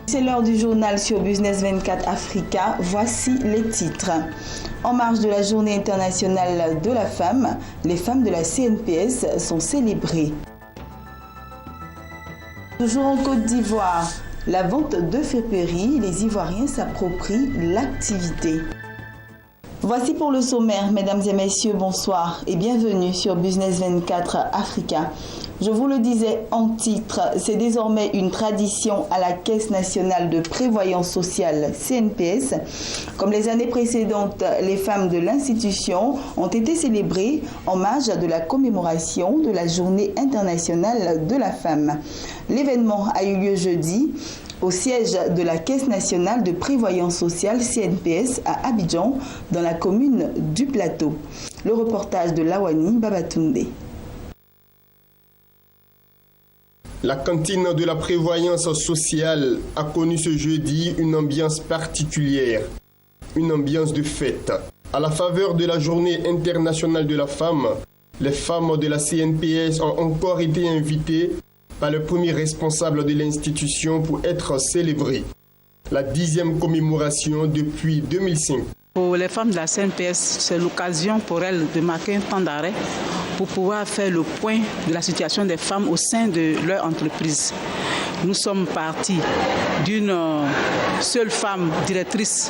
C'est l'heure du journal sur Business 24 Africa. Voici les titres. En marge de la Journée internationale de la femme, les femmes de la CNPS sont célébrées. Toujours en Côte d'Ivoire, la vente de friperies, les Ivoiriens s'approprient l'activité. Voici pour le sommaire, mesdames et messieurs, bonsoir et bienvenue sur Business 24 Africa. Je vous le disais en titre, c'est désormais une tradition à la Caisse nationale de prévoyance sociale CNPS. Comme les années précédentes, les femmes de l'institution ont été célébrées en marge de la commémoration de la Journée internationale de la femme. L'événement a eu lieu jeudi au siège de la Caisse nationale de prévoyance sociale CNPS à Abidjan, dans la commune du Plateau. Le reportage de Lawani Babatunde. La cantine de la prévoyance sociale a connu ce jeudi une ambiance particulière, une ambiance de fête. À la faveur de la Journée internationale de la femme, les femmes de la CNPS ont encore été invitées par le premier responsable de l'institution pour être célébrées. La 10e commémoration depuis 2005. Pour les femmes de la CNPS, c'est l'occasion pour elles de marquer un temps d'arrêt pour pouvoir faire le point de la situation des femmes au sein de leur entreprise. Nous sommes partis d'une seule femme directrice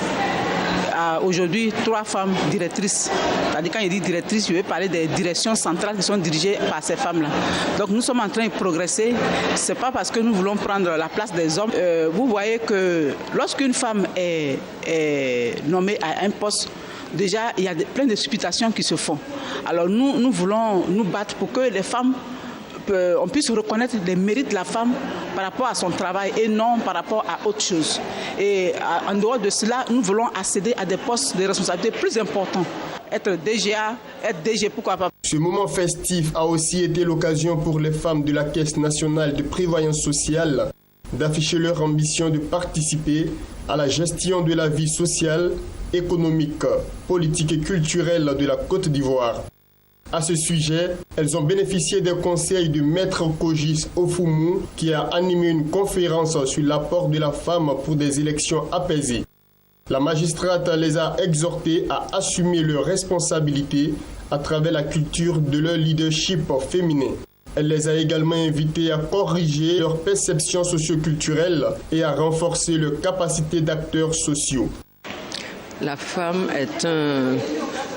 à aujourd'hui 3 femmes directrices. C'est-à-dire quand je dis directrice, je veux parler des directions centrales qui sont dirigées par ces femmes-là. Donc nous sommes en train de progresser. Ce n'est pas parce que nous voulons prendre la place des hommes. Vous voyez que lorsqu'une femme est nommée à un poste, déjà, il y a plein de supputations qui se font. Alors nous voulons nous battre pour que les femmes, on puisse reconnaître les mérites de la femme par rapport à son travail et non par rapport à autre chose. Et en dehors de cela, nous voulons accéder à des postes de responsabilité plus importants. Être DGA, être DG, pourquoi pas. Ce moment festif a aussi été l'occasion pour les femmes de la Caisse nationale de prévoyance sociale d'afficher leur ambition de participer à la gestion de la vie sociale, économique, politique et culturelle de la Côte d'Ivoire. À ce sujet, elles ont bénéficié des conseils de Maître Kogis Ofoumou qui a animé une conférence sur l'apport de la femme pour des élections apaisées. La magistrate les a exhortées à assumer leurs responsabilités à travers la culture de leur leadership féminin. Elle les a également invitées à corriger leurs perceptions socioculturelles et à renforcer leurs capacités d'acteurs sociaux. La femme est un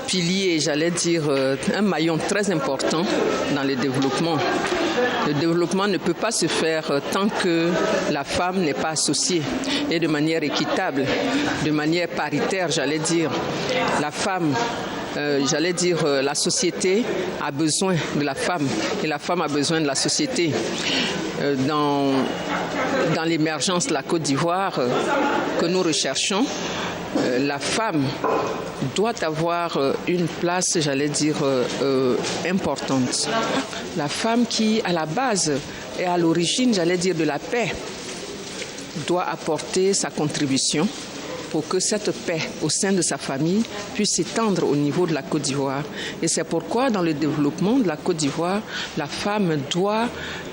pilier, j'allais dire, un maillon très important dans le développement. Le développement ne peut pas se faire tant que la femme n'est pas associée et de manière équitable, de manière paritaire, j'allais dire. La femme, la société a besoin de la femme et la femme a besoin de la société. Dans l'émergence de la Côte d'Ivoire que nous recherchons, la femme doit avoir une place, importante. La femme qui, à la base et à l'origine, de la paix, doit apporter sa contribution pour que cette paix au sein de sa famille puisse s'étendre au niveau de la Côte d'Ivoire. Et c'est pourquoi dans le développement de la Côte d'Ivoire, la femme doit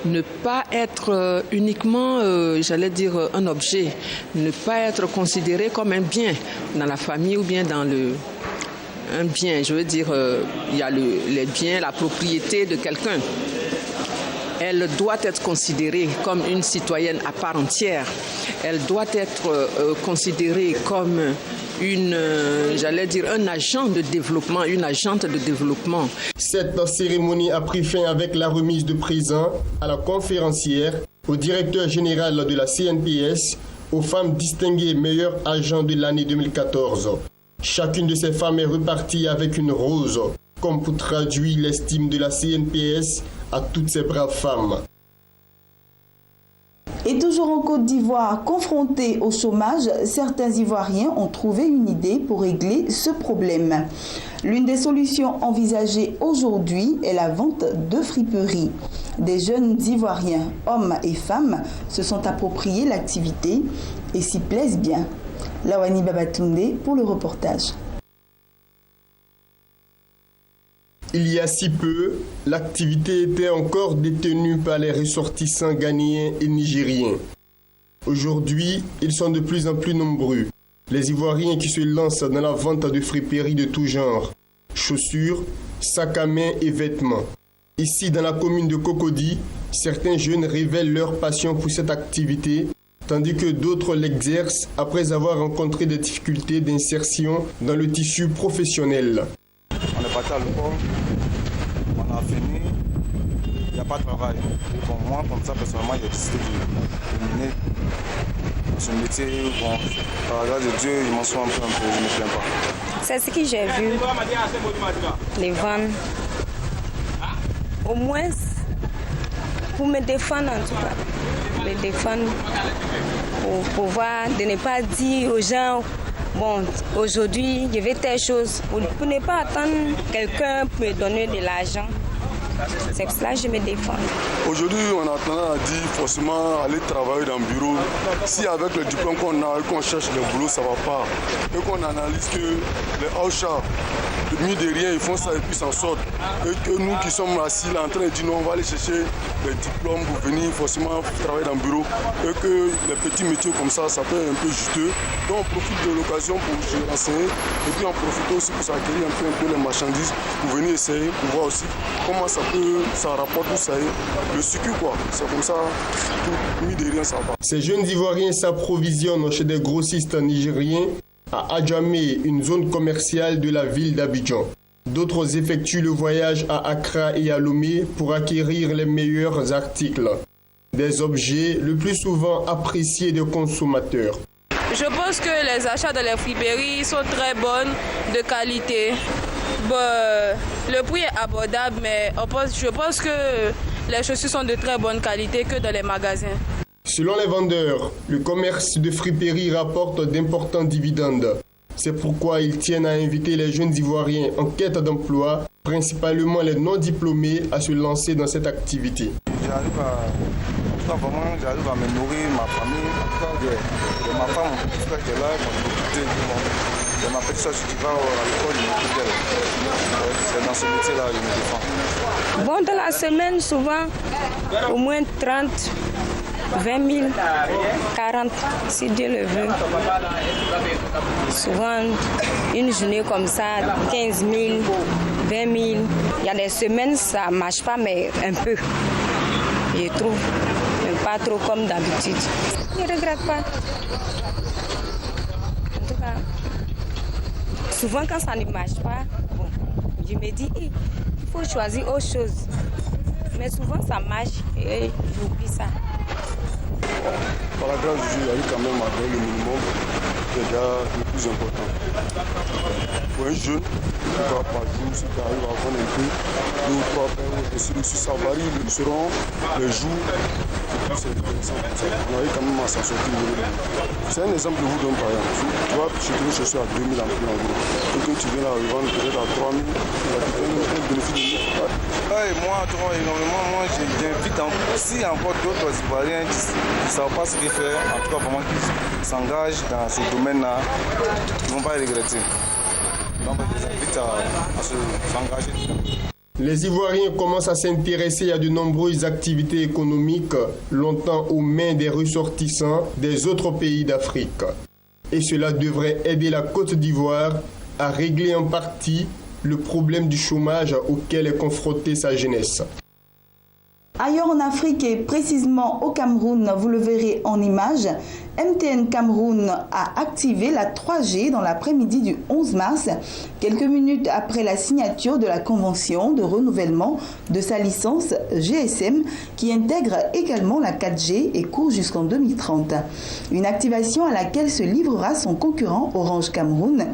ne pas être uniquement, un objet, ne pas être considérée comme un bien dans la famille ou bien dans un bien. Il y a les biens, la propriété de quelqu'un. Elle doit être considérée comme une citoyenne à part entière. Elle doit être considérée comme un agent de développement, une agente de développement. Cette cérémonie a pris fin avec la remise de présents à la conférencière, au directeur général de la CNPS, aux femmes distinguées meilleurs agents de l'année 2014. Chacune de ces femmes est repartie avec une rose, comme pour traduire l'estime de la CNPS à toutes ces braves femmes. Et toujours en Côte d'Ivoire, confrontés au chômage, certains Ivoiriens ont trouvé une idée pour régler ce problème. L'une des solutions envisagées aujourd'hui est la vente de friperies. Des jeunes Ivoiriens, hommes et femmes, se sont appropriés l'activité et s'y plaisent bien. Lawani Babatunde pour le reportage. Il y a si peu, l'activité était encore détenue par les ressortissants ghanéens et nigériens. Aujourd'hui, ils sont de plus en plus nombreux. Les Ivoiriens qui se lancent dans la vente de friperies de tout genre, chaussures, sacs à main et vêtements. Ici, dans la commune de Cocody, certains jeunes révèlent leur passion pour cette activité, tandis que d'autres l'exercent après avoir rencontré des difficultés d'insertion dans le tissu professionnel. On est parti à l'école, on a fini, il n'y a pas de travail. Bon, moi, comme ça, personnellement, j'ai décidé de mener ce métier. Bon, par la grâce de Dieu, ils m'en sont un peu, je ne me plains pas. C'est ce que j'ai vu, les ventes. Au moins, pour me défendre en tout cas, me défendre, pour pouvoir de ne pas dire aux gens, bon, aujourd'hui, je vais telle chose, pour ne pas attendre quelqu'un pour me donner de l'argent. C'est pour cela que je me défends. Aujourd'hui, on a tendance à dire forcément aller travailler dans le bureau. Si avec le diplôme qu'on a et qu'on cherche le boulot, ça ne va pas. Et qu'on analyse que les Aoucha, mis de rien, ils font ça et puis s'en sortent. Et que nous qui sommes assis là en train de dire non, on va aller chercher les diplômes pour venir forcément travailler dans le bureau. Et que les petits métiers comme ça peut être un peu juteux. Donc on profite de l'occasion pour se renseigner. Et puis on profite aussi pour s'acquérir un peu les marchandises, pour venir essayer, pour voir aussi comment ça rapporte tout ça. Le sucre quoi, c'est comme ça, tout mis de rien ça va. Ces jeunes Ivoiriens s'approvisionnent chez des grossistes nigériens à Adjamé, une zone commerciale de la ville d'Abidjan. D'autres effectuent le voyage à Accra et à Lomé pour acquérir les meilleurs articles. Des objets le plus souvent appréciés des consommateurs. Je pense que les achats de la friperie sont très bonnes, de qualité. Bon, le prix est abordable, mais je pense que les chaussures sont de très bonne qualité que dans les magasins. Selon les vendeurs, le commerce de friperie rapporte d'importants dividendes. C'est pourquoi ils tiennent à inviter les jeunes Ivoiriens en quête d'emploi, principalement les non-diplômés, à se lancer dans cette activité. J'arrive à me nourrir, ma famille, en tout cas, ma femme, mon petit frère qui est là, je m'appelle ça, je vais à l'école, je m'occupe d'elle. C'est dans ce métier-là que je me défends. Bon, dans la semaine, souvent, au moins 30, 20 000, 40, si Dieu le veut. Souvent, une journée comme ça, 15 000, 20 000. Il y a des semaines, ça ne marche pas, mais un peu. Je trouve, mais pas trop comme d'habitude. Je ne regrette pas. En tout cas, souvent quand ça ne marche pas, bon, je me dis, il faut choisir autre chose. Mais souvent ça marche et j'oublie ça. Par la grâce du Dieu, il y a eu quand même à le minimum, c'est déjà le plus important. Pour un jeune, par jour, si tu arrives à vendre un peu, 2 ou 3 pains, et si ça varie selon les jours, c'est intéressant. On arrive quand même à s'en sortir. C'est un exemple que je vous donne par exemple. Tu vois, chez une chaussure à 2 000 en prix en gros. Et que tu viens la revendre peut-être à 3 000, tu vas te faire un bénéfice de 1 000. Ouais, moi, énormément, j'invite aussi encore d'autres Ivoiriens qui ne savent pas ce qu'ils font, en tout cas vraiment qui s'engagent dans ce domaine-là, ils ne vont pas regretter. Donc, je les invite à s'engager dedans. Les Ivoiriens commencent à s'intéresser à de nombreuses activités économiques, longtemps aux mains des ressortissants des autres pays d'Afrique. Et cela devrait aider la Côte d'Ivoire à régler en partie le problème du chômage auquel est confrontée sa jeunesse. Ailleurs en Afrique et précisément au Cameroun, vous le verrez en images, MTN Cameroun a activé la 3G dans l'après-midi du 11 mars, quelques minutes après la signature de la convention de renouvellement de sa licence GSM qui intègre également la 4G et court jusqu'en 2030. Une activation à laquelle se livrera son concurrent Orange Cameroun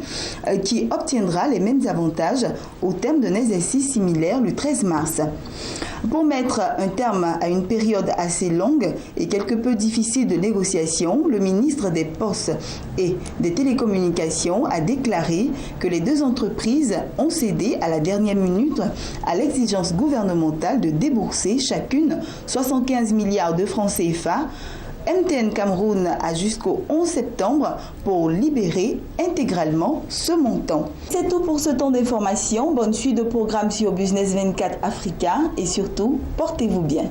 qui obtiendra les mêmes avantages au terme d'un exercice similaire le 13 mars. Pour mettre un terme à une période assez longue et quelque peu difficile de négociation, le ministre des Postes et des Télécommunications a déclaré que les deux entreprises ont cédé à la dernière minute à l'exigence gouvernementale de débourser chacune 75 milliards de francs CFA. MTN Cameroun a jusqu'au 11 septembre pour libérer intégralement ce montant. C'est tout pour ce temps d'information. Bonne suite de programme sur Business 24 Africa et surtout, portez-vous bien.